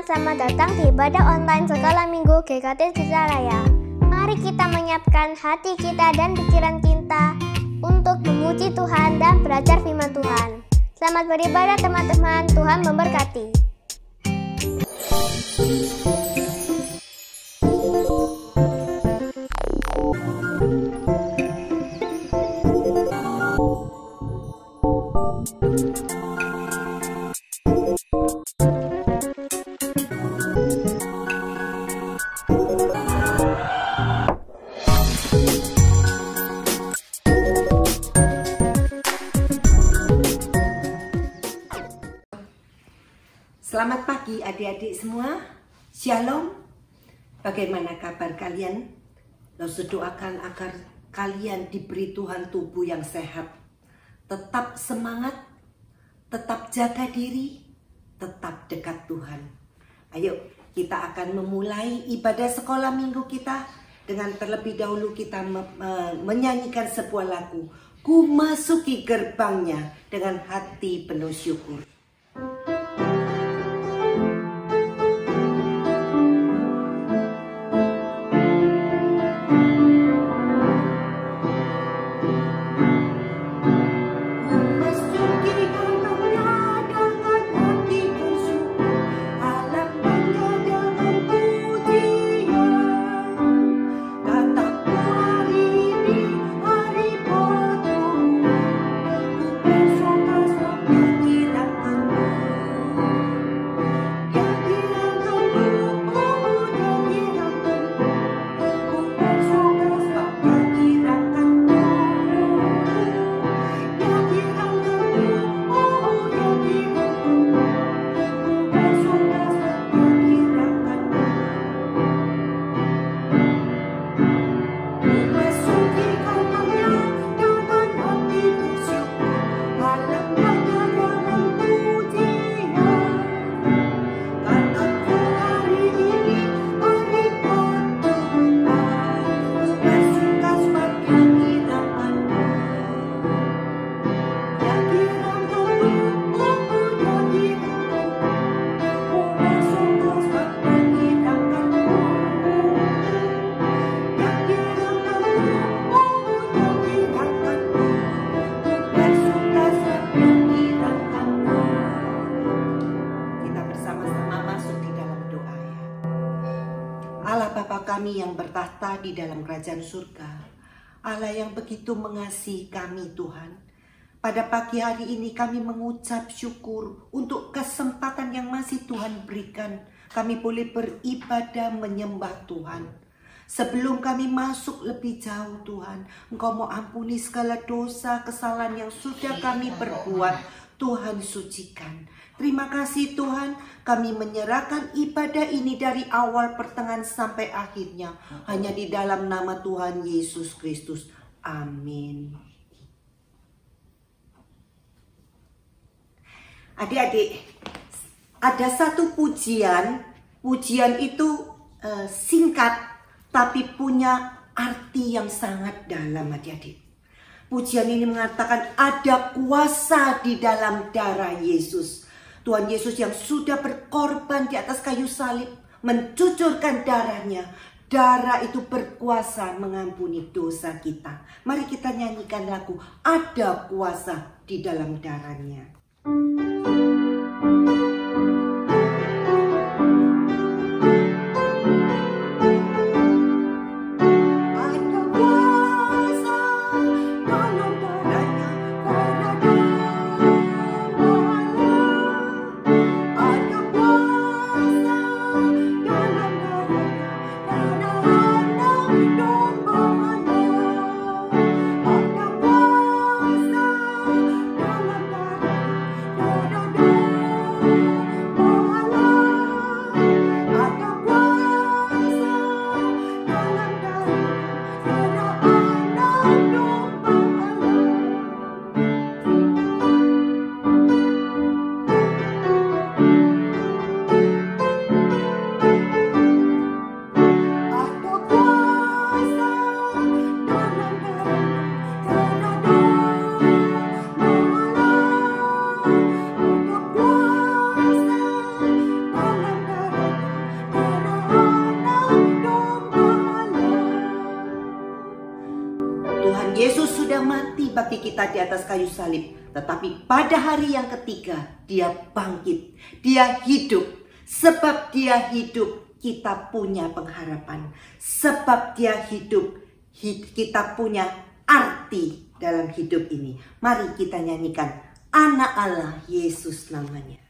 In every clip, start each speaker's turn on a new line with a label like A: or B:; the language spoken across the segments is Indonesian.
A: teman-teman, selamat datang di ibadah online Sekolah Minggu GKT Cicaraya. Mari kita menyiapkan hati kita dan pikiran kita untuk memuji Tuhan dan belajar firman Tuhan. Selamat beribadah teman-teman, Tuhan memberkati.
B: Selamat pagi adik-adik semua. Shalom. Bagaimana kabar kalian? Lalu doakan agar kalian diberi Tuhan tubuh yang sehat. Tetap semangat, tetap jaga diri, tetap dekat Tuhan. Ayo kita akan memulai ibadah sekolah minggu kita dengan terlebih dahulu kita menyanyikan sebuah lagu. Ku masuki gerbangnya dengan hati penuh syukur. Kami yang bertahta di dalam kerajaan surga, Allah yang begitu mengasihi kami Tuhan. Pada pagi hari ini kami mengucap syukur untuk kesempatan yang masih Tuhan berikan. Kami boleh beribadah menyembah Tuhan. Sebelum kami masuk lebih jauh Tuhan, Engkau mau ampuni segala dosa, kesalahan yang sudah kami perbuat. Tuhan sucikan. Terima kasih Tuhan, kami menyerahkan ibadah ini dari awal pertengahan sampai akhirnya hanya di dalam nama Tuhan Yesus Kristus. Amin. Adik-adik, ada satu pujian itu singkat tapi punya arti yang sangat dalam adik-adik. Pujian ini mengatakan ada kuasa di dalam darah Yesus. Tuhan Yesus yang sudah berkorban di atas kayu salib, mencucurkan darahnya. Darah itu berkuasa mengampuni dosa kita. Mari kita nyanyikan lagu Ada Kuasa di dalam Darahnya.
C: Ada
B: mati bagi kita di atas kayu salib. Tetapi pada hari yang ketiga dia bangkit, dia hidup. Sebab dia hidup, kita punya pengharapan. Sebab dia hidup, kita punya arti dalam hidup ini. Mari kita nyanyikan Anak Allah, Yesus namanya.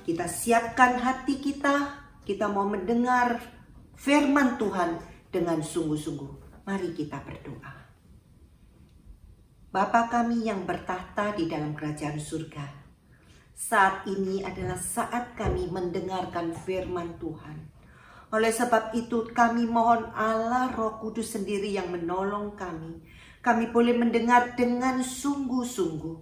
B: Kita siapkan hati kita mau mendengar firman Tuhan dengan sungguh-sungguh. Mari kita berdoa. Bapa kami yang bertahta di dalam kerajaan surga, saat ini adalah saat kami mendengarkan firman Tuhan. Oleh sebab itu kami mohon Allah Roh Kudus sendiri yang menolong kami. Kami boleh mendengar dengan sungguh-sungguh,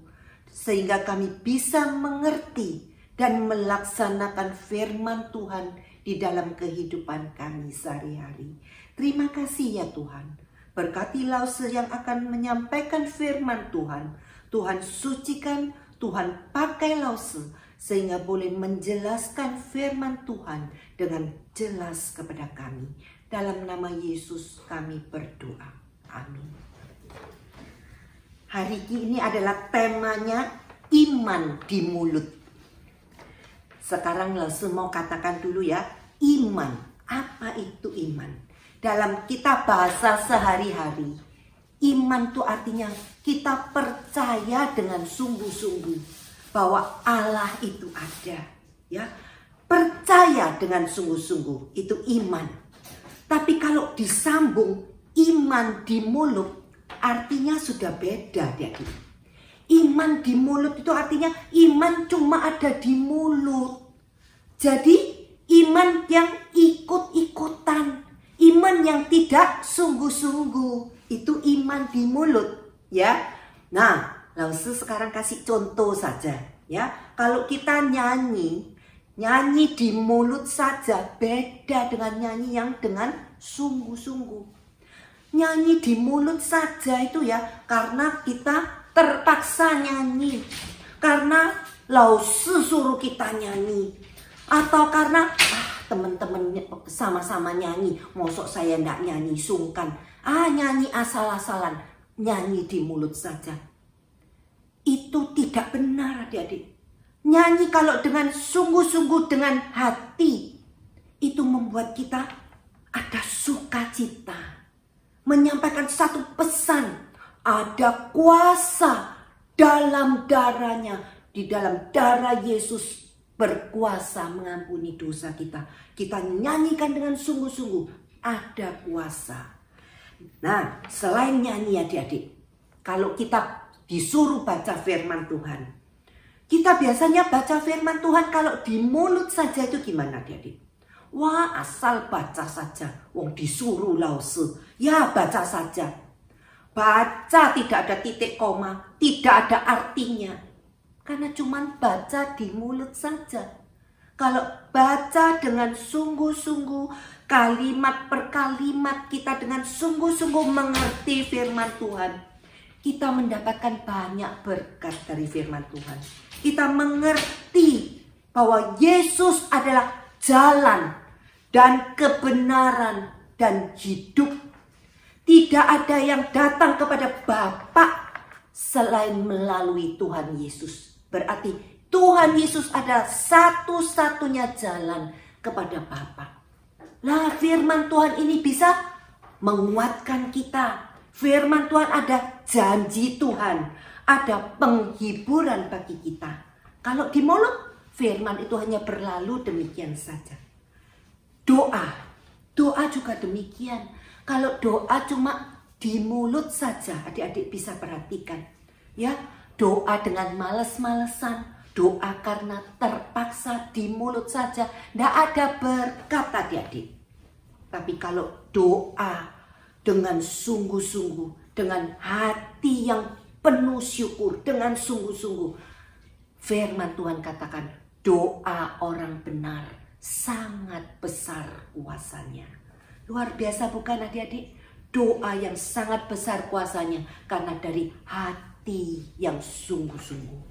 B: sehingga kami bisa mengerti dan melaksanakan firman Tuhan di dalam kehidupan kami sehari-hari. Terima kasih ya Tuhan. Berkati Lause yang akan menyampaikan firman Tuhan. Tuhan sucikan, Tuhan pakai Lause sehingga boleh menjelaskan firman Tuhan dengan jelas kepada kami. Dalam nama Yesus kami berdoa. Amin. Hari ini adalah temanya iman di mulut. Sekarang Lause mau katakan dulu ya, iman. Apa itu iman? Dalam kita bahasa sehari-hari, iman itu artinya kita percaya dengan sungguh-sungguh bahwa Allah itu ada. Ya, percaya dengan sungguh-sungguh itu iman. Tapi kalau disambung iman di mulut, artinya sudah beda, Adik. Iman di mulut itu artinya iman cuma ada di mulut. Jadi iman yang ikut-ikutan, iman yang tidak sungguh-sungguh, itu iman di mulut, ya. Nah, Lause sekarang kasih contoh saja, ya. Kalau kita nyanyi di mulut saja beda dengan nyanyi yang dengan sungguh-sungguh. Nyanyi di mulut saja itu ya karena kita terpaksa nyanyi, karena Lause suruh kita nyanyi, atau karena teman-teman sama-sama nyanyi, mosok saya ndak nyanyi, sungkan, nyanyi asal-asalan, nyanyi di mulut saja. Itu tidak benar adik-adik. Nyanyi kalau dengan sungguh-sungguh, dengan hati, itu membuat kita ada sukacita, menyampaikan satu pesan. Ada kuasa dalam darahnya. Di dalam darah Yesus berkuasa mengampuni dosa kita. Kita nyanyikan dengan sungguh-sungguh. Ada kuasa. Nah, selain nyanyi adik-adik, kalau kita disuruh baca firman Tuhan, kita biasanya baca firman Tuhan kalau di mulut saja itu gimana adik-adik? Wah, asal baca saja. Wong disuruh Lause, ya baca saja. Baca tidak ada titik koma, tidak ada artinya. Karena cuma baca di mulut saja. Kalau baca dengan sungguh-sungguh, kalimat per kalimat kita dengan sungguh-sungguh mengerti firman Tuhan, kita mendapatkan banyak berkat dari firman Tuhan. Kita mengerti bahwa Yesus adalah jalan dan kebenaran dan hidup. Tidak ada yang datang kepada Bapa selain melalui Tuhan Yesus. Berarti Tuhan Yesus adalah satu-satunya jalan kepada Bapa. Nah, firman Tuhan ini bisa menguatkan kita. Firman Tuhan ada janji Tuhan, ada penghiburan bagi kita. Kalau di mulut, firman itu hanya berlalu demikian saja. Doa juga demikian. Kalau doa cuma di mulut saja, adik-adik bisa perhatikan. Ya, doa dengan males-malesan, doa karena terpaksa di mulut saja, tidak ada berkat adik-adik. Tapi kalau doa dengan sungguh-sungguh, dengan hati yang penuh syukur, dengan sungguh-sungguh, firman Tuhan katakan, doa orang benar sangat besar kuasanya. Luar biasa bukan adik-adik? Doa yang sangat besar kuasanya karena dari hati yang sungguh-sungguh.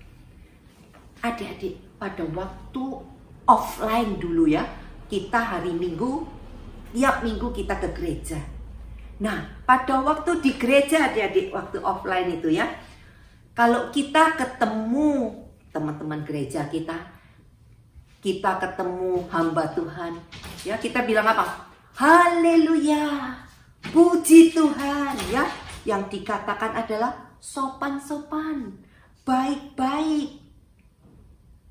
B: Adik-adik, pada waktu offline dulu ya, kita hari Minggu, tiap minggu kita ke gereja. Nah, pada waktu di gereja adik-adik, waktu offline itu ya, kalau kita ketemu teman-teman gereja kita ketemu hamba Tuhan, ya kita bilang apa? Haleluya, puji Tuhan, ya. Yang dikatakan adalah sopan-sopan, baik-baik.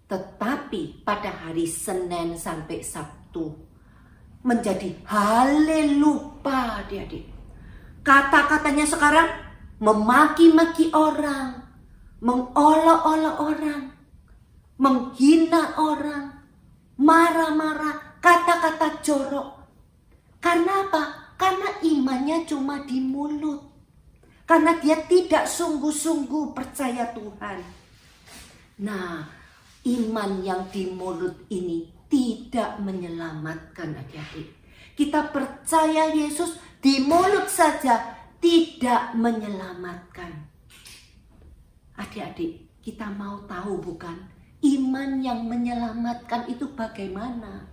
B: Tetapi pada hari Senin sampai Sabtu menjadi halelupa, adik-adik. Kata-katanya sekarang memaki-maki orang, mengolok-olok orang, menghina orang, marah-marah, kata-kata jorok. Karena apa? Karena imannya cuma di mulut. Karena dia tidak sungguh-sungguh percaya Tuhan. Nah, iman yang di mulut ini tidak menyelamatkan adik-adik. Kita percaya Yesus di mulut saja tidak menyelamatkan. Adik-adik, kita mau tahu bukan? Iman yang menyelamatkan itu bagaimana?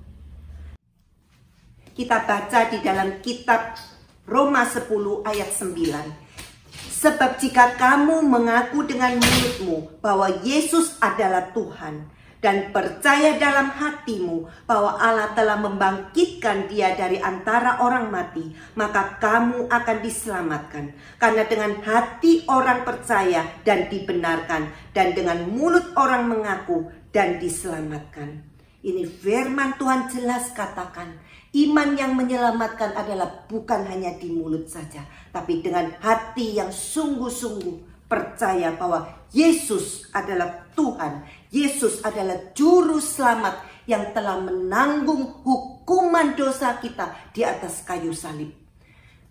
B: Kita baca di dalam kitab Roma 10 ayat 9. Sebab jika kamu mengaku dengan mulutmu bahwa Yesus adalah Tuhan dan percaya dalam hatimu bahwa Allah telah membangkitkan dia dari antara orang mati, maka kamu akan diselamatkan. Karena dengan hati orang percaya dan dibenarkan, dan dengan mulut orang mengaku dan diselamatkan. Ini firman Tuhan jelas katakan, iman yang menyelamatkan adalah bukan hanya di mulut saja, tapi dengan hati yang sungguh-sungguh percaya bahwa Yesus adalah Tuhan, Yesus adalah juru selamat yang telah menanggung hukuman dosa kita di atas kayu salib.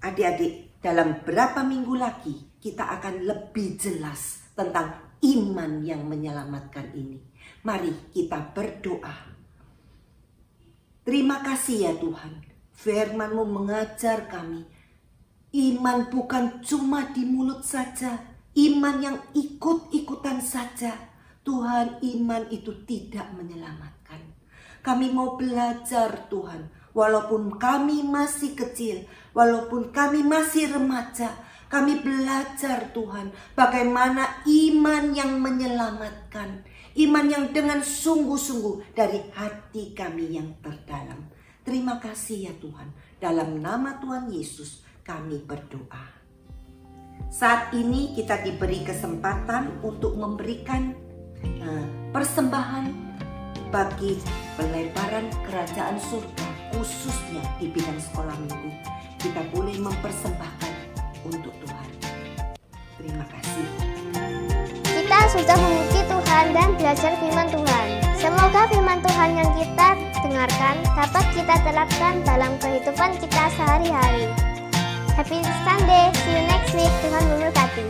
B: Adik-adik, dalam berapa minggu lagi kita akan lebih jelas tentang iman yang menyelamatkan ini. Mari kita berdoa. Terima kasih ya Tuhan, firman-Mu mengajar kami. Iman bukan cuma di mulut saja, iman yang ikut-ikutan saja. Tuhan, iman itu tidak menyelamatkan. Kami mau belajar Tuhan, walaupun kami masih kecil, walaupun kami masih remaja, kami belajar Tuhan bagaimana iman yang menyelamatkan. Iman yang dengan sungguh-sungguh dari hati kami yang terdalam. Terima kasih ya Tuhan. Dalam nama Tuhan Yesus kami berdoa. Saat ini kita diberi kesempatan untuk memberikan persembahan bagi pelebaran kerajaan surga, khususnya di bidang sekolah minggu. Kita boleh mempersembahkan untuk Tuhan. Terima kasih.
A: Kita sudah memuji Tuhan dan belajar firman Tuhan. Semoga firman Tuhan yang kita dengarkan dapat kita terapkan dalam kehidupan kita sehari-hari. Happy Sunday, see you next week. Tuhan memberkati.